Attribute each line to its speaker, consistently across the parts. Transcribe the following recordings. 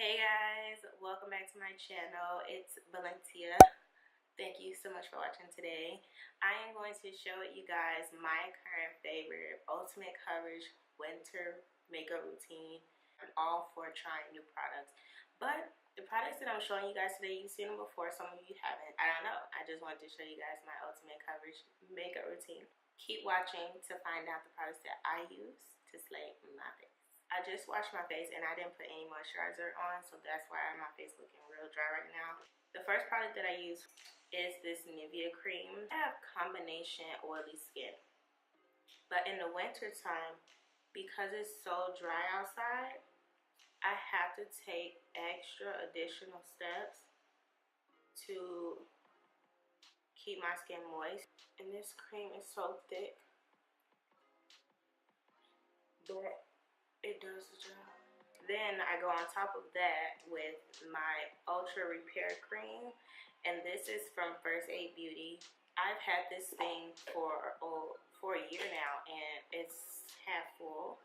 Speaker 1: Hey guys, welcome back to my channel. It's Valencia. Thank you so much for watching today. I am going to show you guys my current favorite ultimate coverage winter makeup routine. I'm all for trying new products, but the products that I'm showing you guys today, you've seen them before, some of you haven't. I don't know. I just wanted to show you guys my ultimate coverage makeup routine. Keep watching to find out the products that I use to slay my face. I just washed my face and I didn't put any moisturizer on, so that's why my face looking real dry right now. The first product that I use is this Nivea cream. I have combination oily skin, but in the winter time, because it's so dry outside, I have to take extra additional steps to keep my skin moist. And this cream is so thick, but it does the job. Then I go on top of that with my Ultra Repair Cream, and this is from First Aid Beauty. I've had this thing for a year now, and it's half full.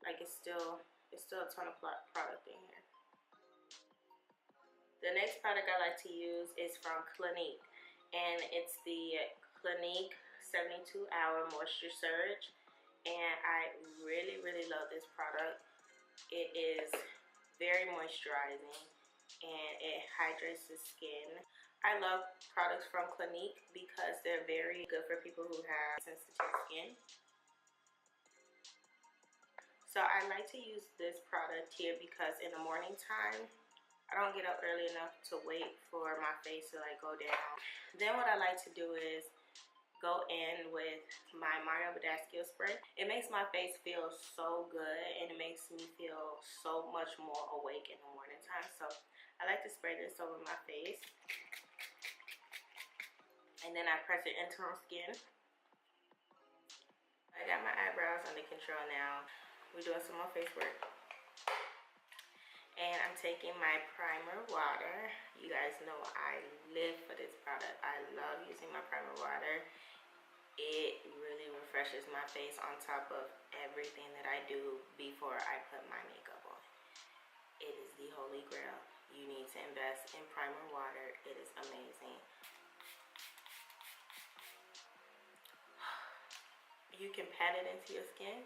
Speaker 1: Like it's still a ton of product in here. The next product I like to use is from Clinique, and it's the Clinique 72-Hour Moisture Surge. And I really love this product. It is very moisturizing and it hydrates the skin. I love products from Clinique because they're very good for people who have sensitive skin. So I like to use this product here because in the morning time, I don't get up early enough to wait for my face to like go down. Then what I like to do is go in with my Mario Badescu spray. It makes my face feel so good and it makes me feel so much more awake in the morning time. So I like to spray this over my face. And then I press it into my skin. I got my eyebrows under control now. We're doing some more face work. And I'm taking my primer water. You guys know I live for this product. I love using my primer water. It really refreshes my face on top of everything that I do before I put my makeup on. It is the holy grail. You need to invest in primer water. It is amazing. You can pat it into your skin.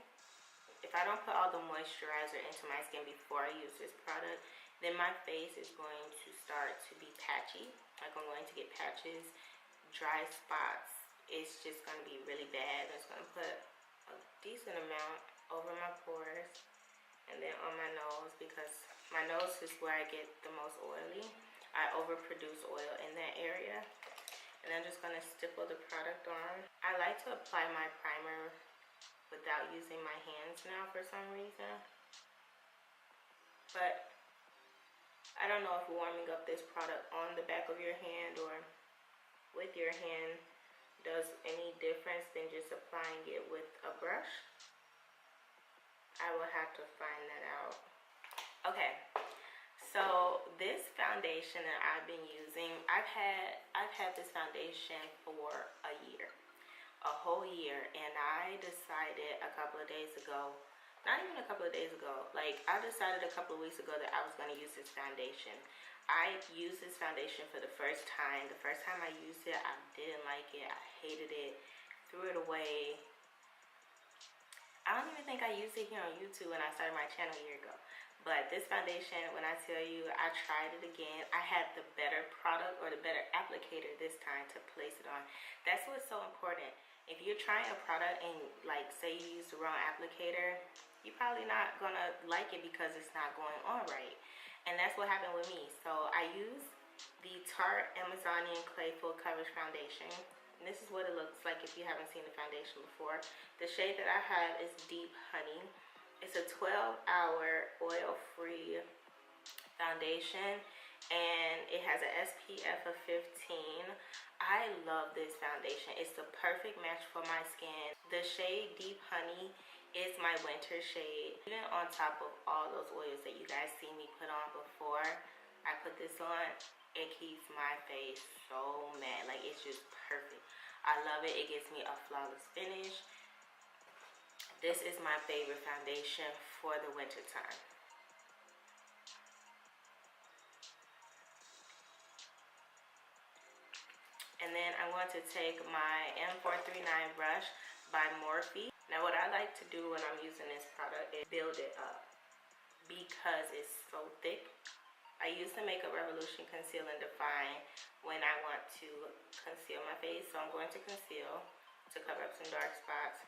Speaker 1: If I don't put all the moisturizer into my skin before I use this product, then my face is going to start to be patchy. Like I'm going to get patches, dry spots. It's just going to be really bad. I'm just going to put a decent amount over my pores and then on my nose, because my nose is where I get the most oily. I overproduce oil in that area. And I'm just going to stipple the product on. I like to apply my primer without using my hands now for some reason. But I don't know if warming up this product on the back of your hand or with your hand does any difference than just applying it with a brush. I will have to find that out. Okay, so this foundation that I've been using, I've had this foundation for a whole year, and I decided a couple of days ago, not even a couple of days ago, like I decided a couple of weeks ago that I was going to use this foundation. I used this foundation for the first time. The first time I used it, I didn't like it. I hated it. Threw it away. I don't even think I used it here on YouTube when I started my channel a year ago. But this foundation, when I tell you, I tried it again. I had the better product or the better applicator this time to place it on. That's what's so important. If you're trying a product and like say you use the wrong applicator, you're probably not gonna like it because it's not going on right. And that's what happened with me. So I used the Tarte Amazonian Clay Full Coverage Foundation. And this is what it looks like if you haven't seen the foundation before. The shade that I have is Deep Honey. It's a 12-hour oil-free foundation. And it has an SPF of 15. I love this foundation. It's the perfect match for my skin. The shade Deep Honey is my winter shade. Even on top of all those oils that you guys see me put on before I put this on, it keeps my face so matte. Like it's just perfect. I love it. It gives me a flawless finish. This is my favorite foundation for the winter time. And then I'm going to take my M439 brush by Morphe. Now what I like to do when I'm using this product is build it up because it's so thick. I use the Makeup Revolution Conceal and Define when I want to conceal my face. So I'm going to conceal to cover up some dark spots.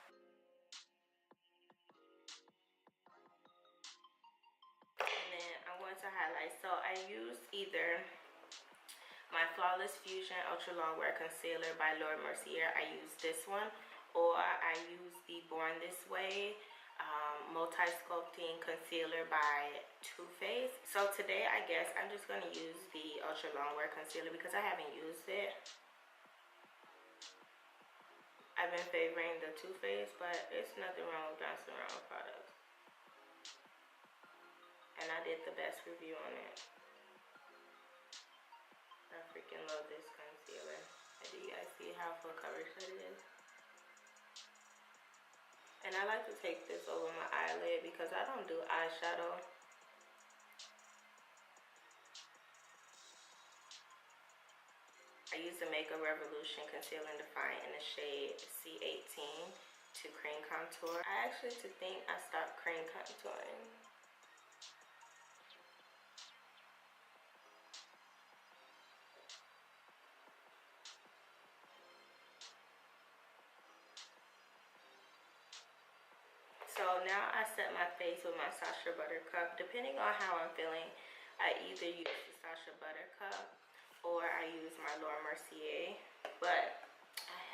Speaker 1: And then I'm going to highlight. So I use either my Flawless Fusion Ultra Long Wear Concealer by Laura Mercier. I use this one. Or I use the Born This Way Multi-Sculpting Concealer by Too Faced. So today, I guess I'm just going to use the Ultra Long Wear Concealer because I haven't used it. I've been favoring the Too Faced, but it's nothing wrong with bouncing around products. And I did the best review on it. I freaking love this concealer. Do you guys see how full coverage that is? And I like to take this over my eyelid because I don't do eyeshadow. I use the Makeup Revolution Conceal and Define in the shade C18 to cream contour. I actually think I stopped cream contouring. So now I set my face with my Sacha Buttercup. Depending on how I'm feeling, I either use the Sacha Buttercup or I use my Laura Mercier. But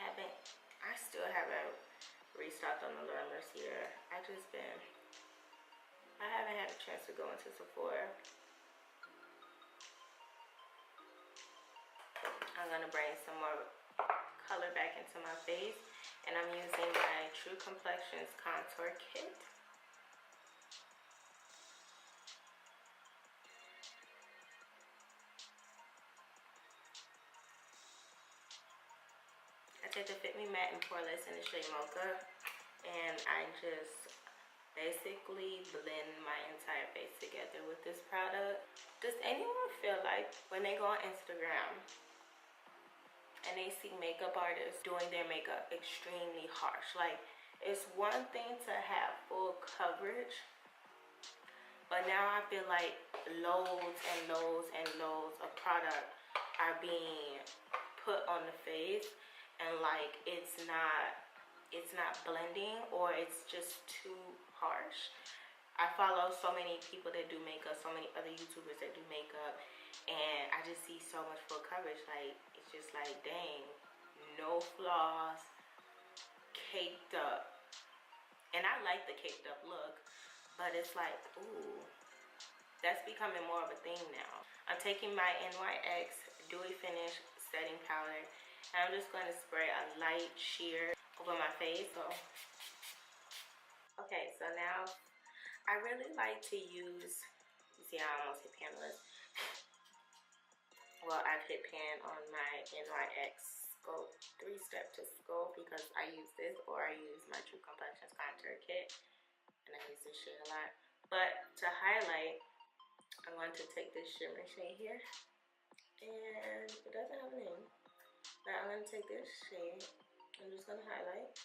Speaker 1: I still haven't restocked on the Laura Mercier. I haven't had a chance to go into Sephora. I'm gonna bring some more color back into my face. And I'm using my True Complexions Contour Kit. I take the Fit Me Matte and Poreless in the shade Mocha. And I just basically blend my entire face together with this product. Does anyone feel like when they go on Instagram and they see makeup artists doing their makeup extremely harsh? Like, it's one thing to have full coverage, but now I feel like loads and loads and loads of product are being put on the face, and like it's not blending, or it's just too harsh. I follow so many people that do makeup, so many other YouTubers that do makeup, and I just see so much full coverage. Like, it's just like, dang, no flaws, caked up. And I like the caked up look, but it's like, ooh, that's becoming more of a thing now. I'm taking my NYX Dewy Finish Setting Powder, and I'm just going to spray a light sheer over my face. So, okay, so now I really like to use, you see I almost hit pan list. Well, I've hit pan on my NYX Scope 3-Step to Scope because I use this, or I use my True Complexions Contour Kit, and I use this shade a lot. But to highlight, I'm going to take this shimmer shade here, and it doesn't have a name. Now I'm going to take this shade, I'm just going to highlight.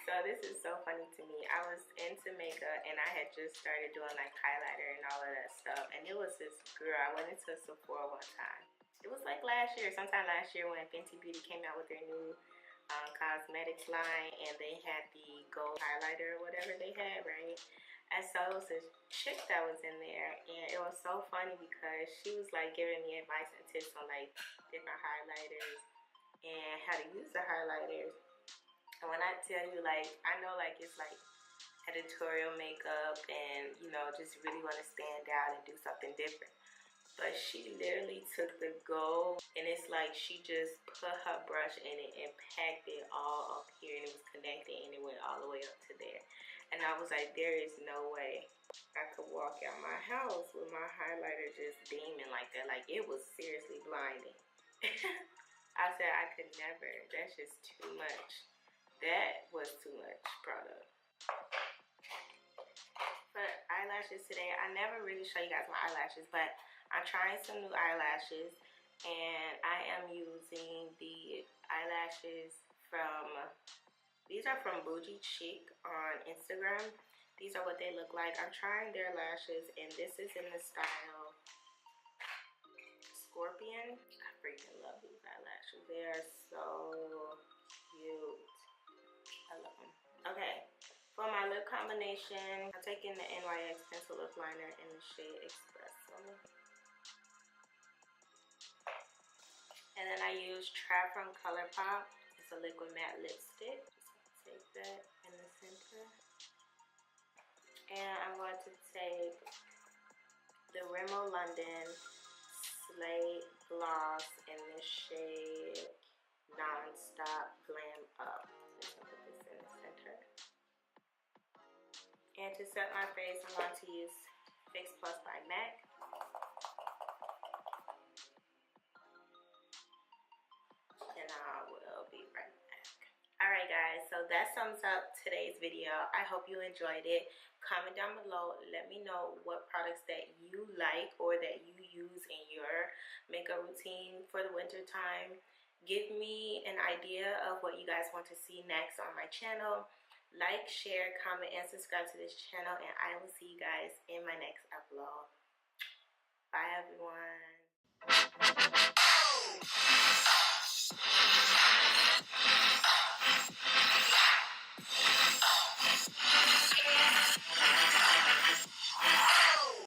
Speaker 1: So this is so funny to me. I was into makeup and I had just started doing like highlighter and all of that stuff. And it was this girl, I went into Sephora one time. It was like sometime last year when Fenty Beauty came out with their new cosmetics line, and they had the gold highlighter or whatever they had, right? And so it was this chick that was in there, and it was so funny because she was like giving me advice and tips on like different highlighters and how to use the highlighters. And when I tell you, like, I know, like, it's like editorial makeup and, you know, just really want to stand out and do something different. But she literally took the gold, and it's like she just put her brush in it and packed it all up here, and it was connected, and it went all the way up to there. And I was like, there is no way I could walk out my house with my highlighter just beaming like that. Like, it was seriously blinding. I said I could never. That's just too much. That was too much product. For eyelashes today, I never really show you guys my eyelashes, but I'm trying some new eyelashes, And I am using the eyelashes from, these are from Bougie Chic on Instagram. These are what they look like. I'm trying their lashes, and this is in the style Scorpion. I freaking love these eyelashes. They are so cute. I love them. Okay, for my lip combination, I'm taking the NYX Pencil Lip Liner in the shade Espresso. And then I use Trap from ColourPop. It's a liquid matte lipstick. Just take that in the center. And I'm going to take the Rimmel London Slate Gloss in the shade Non-Stop Glam Up. So I'm going to put this in the center. And to set my face, I'm going to use Fix Plus by MAC. And I will be right back. Alright guys, so that sums up today's video. I hope you enjoyed it. Comment down below, let me know what products that you like or that you use in your makeup routine for the winter time. Give me an idea of what you guys want to see next on my channel. Like, share, comment, and subscribe to this channel, and I will see you guys in my next upload. Bye everyone.